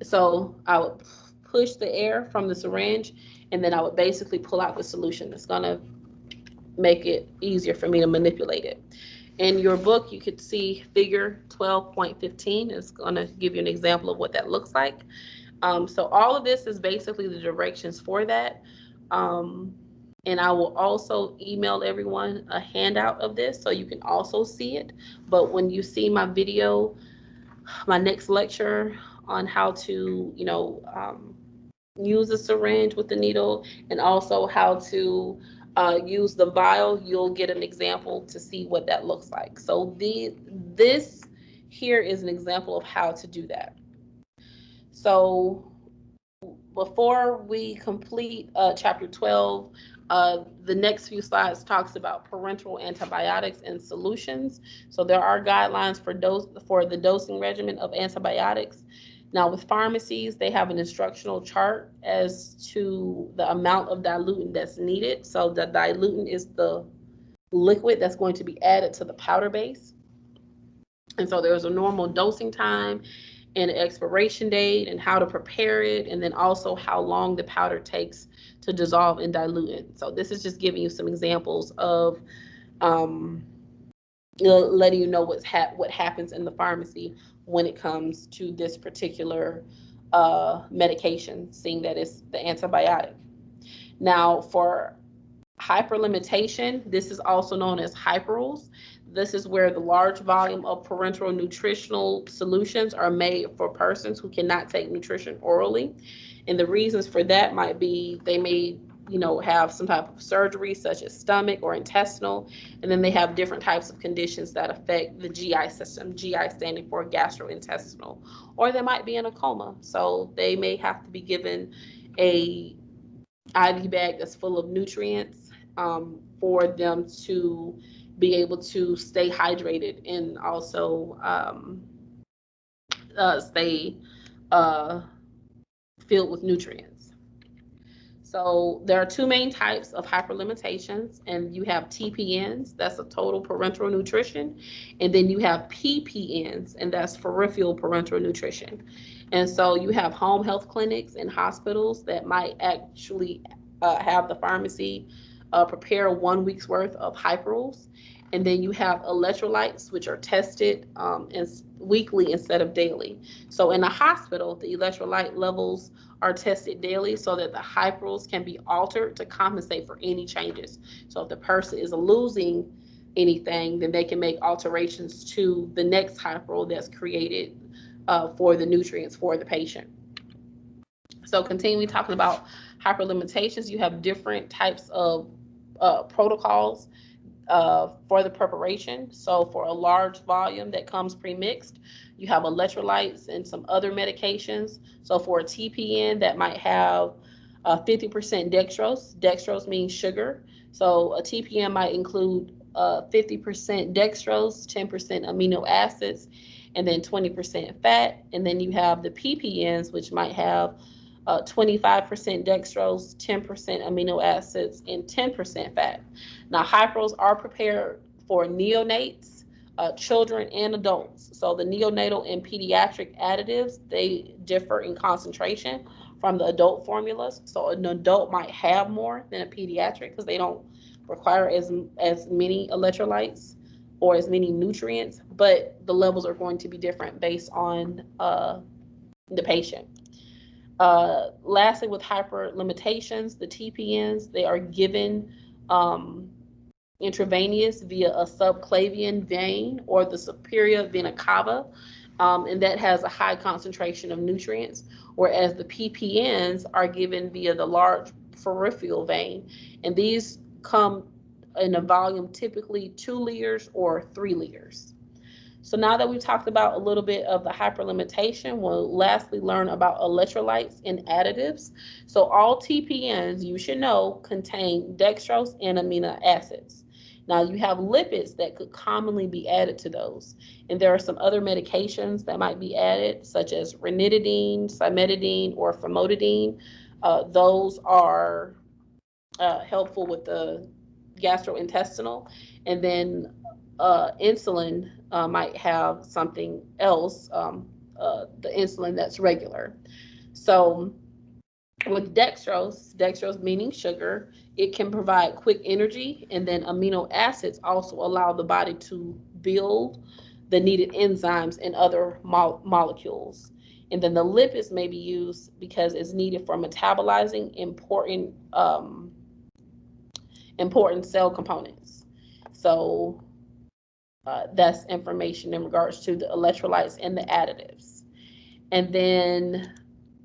So I would push the air from the syringe, and then I would basically pull out the solution. That's going to make it easier for me to manipulate it. In your book, you could see figure 12.15 is going to give you an example of what that looks like. So all of this is basically the directions for that. And I will also email everyone a handout of this so you can also see it. But when you see my video, my next lecture on how to, use a syringe with the needle, and also how to use the vial, you'll get an example to see what that looks like. So this here is an example of how to do that. So before we complete chapter 12, the next few slides talks about parenteral antibiotics and solutions. So there are guidelines for the dosing regimen of antibiotics. Now with pharmacies, they have an instructional chart as to the amount of diluent that's needed. So the diluent is the liquid that's going to be added to the powder base. And so there's a normal dosing time and an expiration date and how to prepare it, and then also how long the powder takes to dissolve in diluent. So this is just giving you some examples of letting you know what happens in the pharmacy when it comes to this particular medication, seeing that it's the antibiotic. Now for hyperalimentation, this is also known as Hyperals. This is where the large volume of parenteral nutritional solutions are made for persons who cannot take nutrition orally. And the reasons for that might be they may, have some type of surgery such as stomach or intestinal, and then they have different types of conditions that affect the GI system, GI standing for gastrointestinal, or they might be in a coma. So they may have to be given a IV bag that's full of nutrients for them to be able to stay hydrated and also stay filled with nutrients. So there are two main types of hyperalimentations, and you have TPNs, that's a total parenteral nutrition, and then you have PPNs, and that's peripheral parenteral nutrition. And so you have home health clinics and hospitals that might actually have the pharmacy prepare 1 week's worth of Hyperals. And then you have electrolytes, which are tested weekly instead of daily. So in a hospital, the electrolyte levels are tested daily so that the Hyperals can be altered to compensate for any changes. So if the person is losing anything, then they can make alterations to the next Hyperal that's created for the nutrients for the patient. So continuing talking about hyperlimitations, you have different types of protocols for the preparation. So for a large volume that comes pre-mixed, you have electrolytes and some other medications. So for a TPN that might have 50% dextrose. Dextrose means sugar. So a TPN might include 50% dextrose, 10% amino acids, and then 20% fat. And then you have the PPNs, which might have 25% dextrose, 10% amino acids, and 10% fat. Now, hypros are prepared for neonates, children, and adults. So the neonatal and pediatric additives, they differ in concentration from the adult formulas. So an adult might have more than a pediatric because they don't require as many electrolytes or as many nutrients, but the levels are going to be different based on the patient. Lastly, with hyperlimitations, the TPNs, they are given intravenous via a subclavian vein or the superior vena cava, and that has a high concentration of nutrients, whereas the PPNs are given via the large peripheral vein, and these come in a volume typically 2 liters or 3 liters. So now that we've talked about a little bit of the hyperlimitation, we'll lastly learn about electrolytes and additives. So all TPNs, you should know, contain dextrose and amino acids. Now you have lipids that could commonly be added to those. And there are some other medications that might be added, such as ranitidine, cimetidine, or famotidine. Those are helpful with the gastrointestinal. And then insulin might have something else, the insulin that's regular. So with dextrose meaning sugar, it can provide quick energy, and then amino acids also allow the body to build the needed enzymes and other molecules. And then the lipids may be used because it's needed for metabolizing important cell components. So that's information in regards to the electrolytes and the additives. And then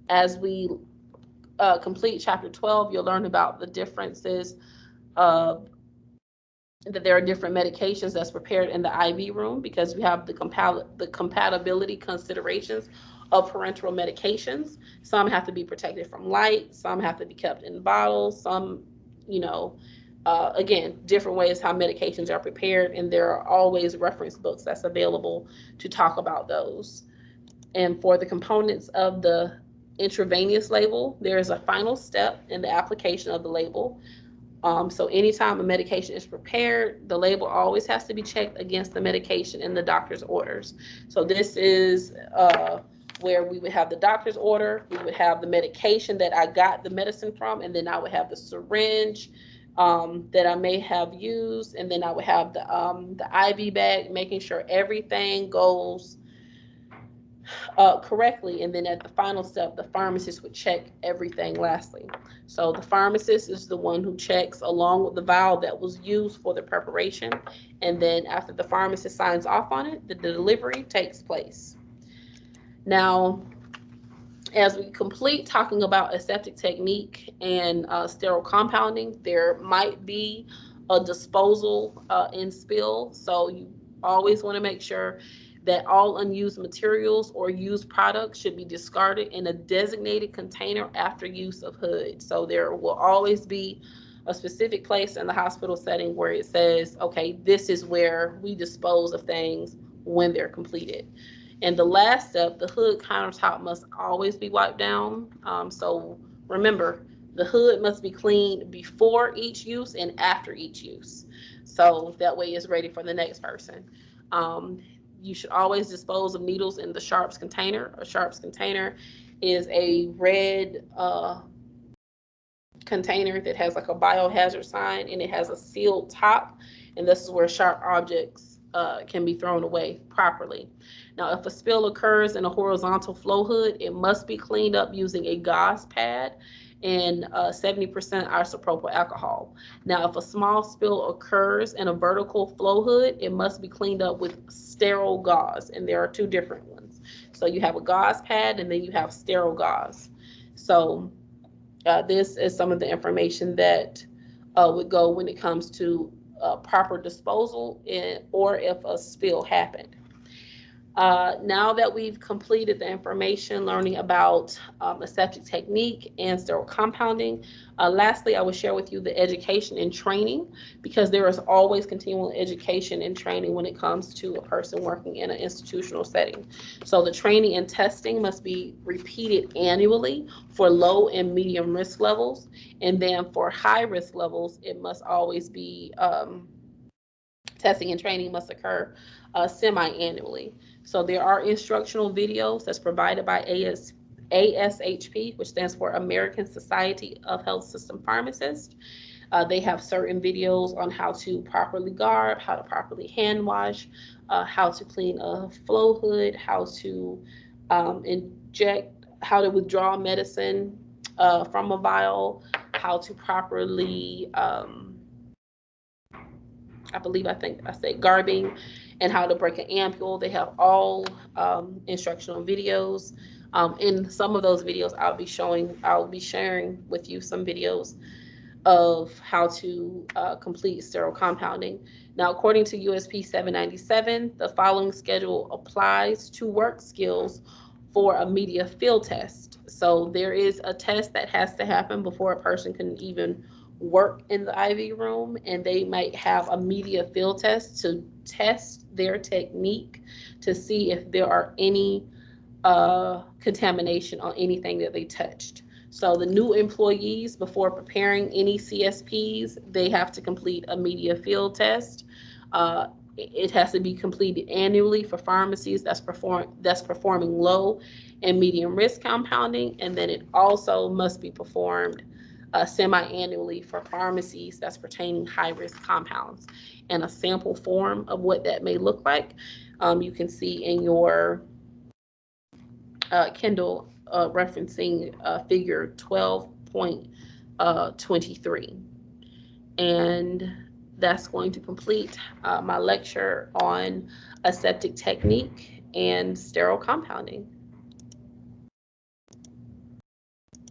as we complete chapter 12, you'll learn about the differences of that there are different medications that's prepared in the IV room, because we have the compatibility considerations of parenteral medications. Some have to be protected from light, some have to be kept in bottles, some, again, different ways how medications are prepared, and there are always reference books that's available to talk about those. And for the components of the intravenous label, there is a final step in the application of the label. So anytime a medication is prepared, the label always has to be checked against the medication in the doctor's orders. So this is where we would have the doctor's order, we would have the medication that I got the medicine from, and then I would have the syringe that I may have used, and then I would have the IV bag, making sure everything goes correctly. And then at the final step, the pharmacist would check everything lastly. So the pharmacist is the one who checks along with the vial that was used for the preparation. And then after the pharmacist signs off on it, the delivery takes place. Now, as we complete talking about aseptic technique and sterile compounding, there might be a disposal and spill. So you always want to make sure that all unused materials or used products should be discarded in a designated container after use of hood. So there will always be a specific place in the hospital setting where it says, okay, this is where we dispose of things when they're completed. And the last step, the hood countertop must always be wiped down. So remember, the hood must be cleaned before each use and after each use. So that way it's ready for the next person. You should always dispose of needles in the sharps container. A sharps container is a red container that has like a biohazard sign, and it has a sealed top, and this is where sharp objects can be thrown away properly. Now, if a spill occurs in a horizontal flow hood, it must be cleaned up using a gauze pad and 70% isopropyl alcohol. Now, if a small spill occurs in a vertical flow hood, it must be cleaned up with sterile gauze, and there are two different ones. So you have a gauze pad, and then you have sterile gauze. So this is some of the information that would go when it comes to proper disposal or if a spill happened. Now that we've completed the information learning about aseptic technique and sterile compounding, lastly, I will share with you the education and training, because there is always continual education and training when it comes to a person working in an institutional setting. So the training and testing must be repeated annually for low and medium risk levels. And then for high risk levels, it must always be testing and training must occur semi-annually. So there are instructional videos that's provided by ASHP, which stands for American Society of Health System Pharmacists. They have certain videos on how to properly garb, how to properly hand wash, how to clean a flow hood, how to inject, how to withdraw medicine from a vial, how to properly I think I said garbing, and how to break an ampule. They have all instructional videos. In some of those videos, I'll be sharing with you some videos of how to complete sterile compounding. Now, according to USP 797, the following schedule applies to work skills for a media field test. So there is a test that has to happen before a person can even work in the IV room, and they might have a media field test to test their technique to see if there are any contamination on anything that they touched. So the new employees, before preparing any CSPs, they have to complete a media field test. It has to be completed annually for pharmacies that's performing low and medium risk compounding, and then it also must be performed semi-annually for pharmacies that's pertaining high-risk compounds. And a sample form of what that may look like, you can see in your Kindle referencing figure 12.23. And that's going to complete my lecture on aseptic technique and sterile compounding.